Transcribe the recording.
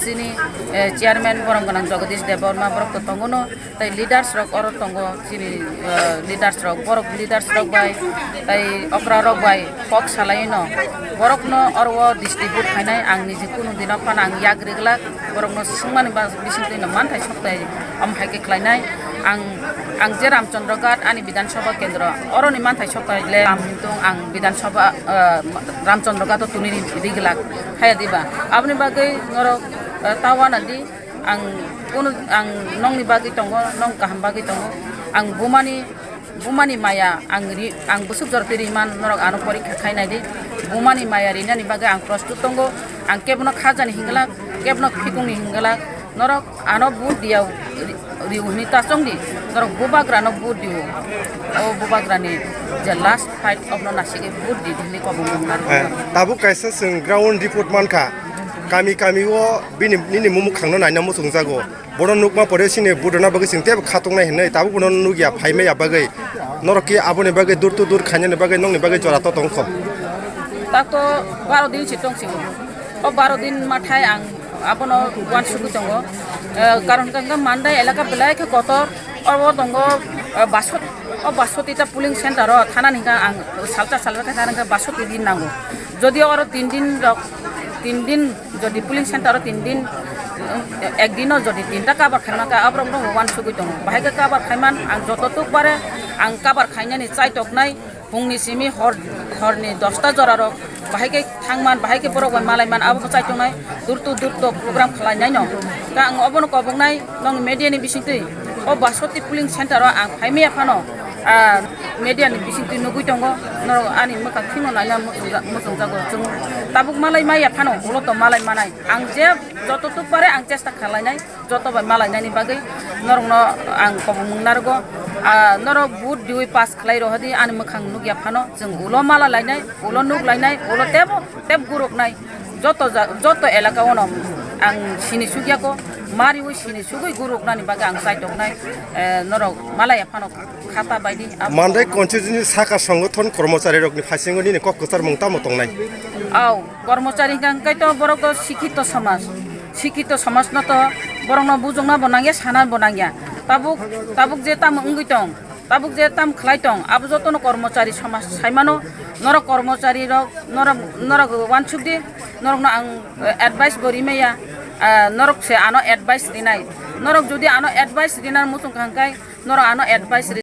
SSC ni chairman borong ganang Jagadish Deborma borok to tongono tai leaders rok oro tongo chini leaders rok borok leaders rok bai tai okra rok bai pok salaino borok no orwo distribute khainai ang ni jikunu dina pan ang yak reglak borok no singmani ba bisingti no man thai soktai am haike khlainai ang je Ramchandra Ghat ani Bidhan Sabha Kendra oro ni man thai soktai le am hintung ang Bidhan Sabha Ramchandra Ghat tuni riglak haya diba abni bagai ngoro tawa nanti ang nong ni bagi tongo nong kaham bagi tongo ang bumani maya ang busuk jortiri man norok anu porikha khainai di bumani maya rina ni bagai ang prostu tongo ang kebno khajani hingalak kebno phikung ni hingalak norok ano bud diau riuni tasong di norok bubagra no bud diu o bubagra ni the last fight of no nasige bud di ni ko bumnar tabu kaisa sing ground report manka kami wo nini mumu khangno naina musung jago boron nukma pore sine budona bagi sing teb khatung nai hinai tabu bonon nugya phaime ya bagai noroki abone bagai dur tu dur khanyane bagai nongni bagai jora to tongkho takto 12 din chitong sing o 12 din mathai ang abono wan suku tongo karon kanga mandai elaka belai ke kotor orbo tongo basoti ta puling center ro thana ninga ang salta ka thana ka basoti din nango jodio oro 3 din যদি pulling centre 3 দিন একদিনও যদি 3টা কাবার খাইমাকা আব্রম দङ one সুগৈ दङ बाहायगा काबार खाइमान आं जततुक बारे आं काबार खाइनानि चाइटकनाय फुंनि सिमि हरनि 10टा जरारो बाहायगे थांमान बाहायगे बरग मालायमान आबो चाइटकनाय दुरतु प्रग्राम खालायनाय न दा आं अबनो कबंनाय नं मिडियानि बिसिंतै अ बासति पुलिं सेन्टाराव आं फाइमे फानो mediani bisingti nugui tongo noro ani maka khimo naina musung jago jung tabuk malai maya phano ulo to malai manai ang je jototuk pare ang chesta khalainai joto ba malai nani bagai norong no ang kobung nargo noro bud diui pass khlai ro hadi ani makhang nugya phano jung ulo mala lainai ulo nuk lainai ulo teb guruk nai joto elaka ono ang sini sugya ko mari oi sini sugoi guruk nani bagai ang saitok nai noro malai phano khata baidi mandai konchini saka সংগঠন কর্মচারী রকনি ফাসিংনি নে ককসার মংতা মতং নাই আও কর্মচারী গাঙ্কাই তো বরক তো শিক্ষিত সমাজ ন তো বরং ন বুজংনা বনাঙ্গিয়া সানা বনাঙ্গিয়া তাবুক যে তাম উঙ্গি তং তাবুক যে তাম খলাই তং আবু যতন কর্মচারী সমাজ সাইমানো নর কর্মচারী নর ওয়ানসুক দি নরক ন আং এডভাইস বরিমেয়া নরক সে আনো এডভাইস দিনাই নরক যদি আনো এডভাইস দিনার মুতুং খাঙ্কাই নর আনো এডভাইস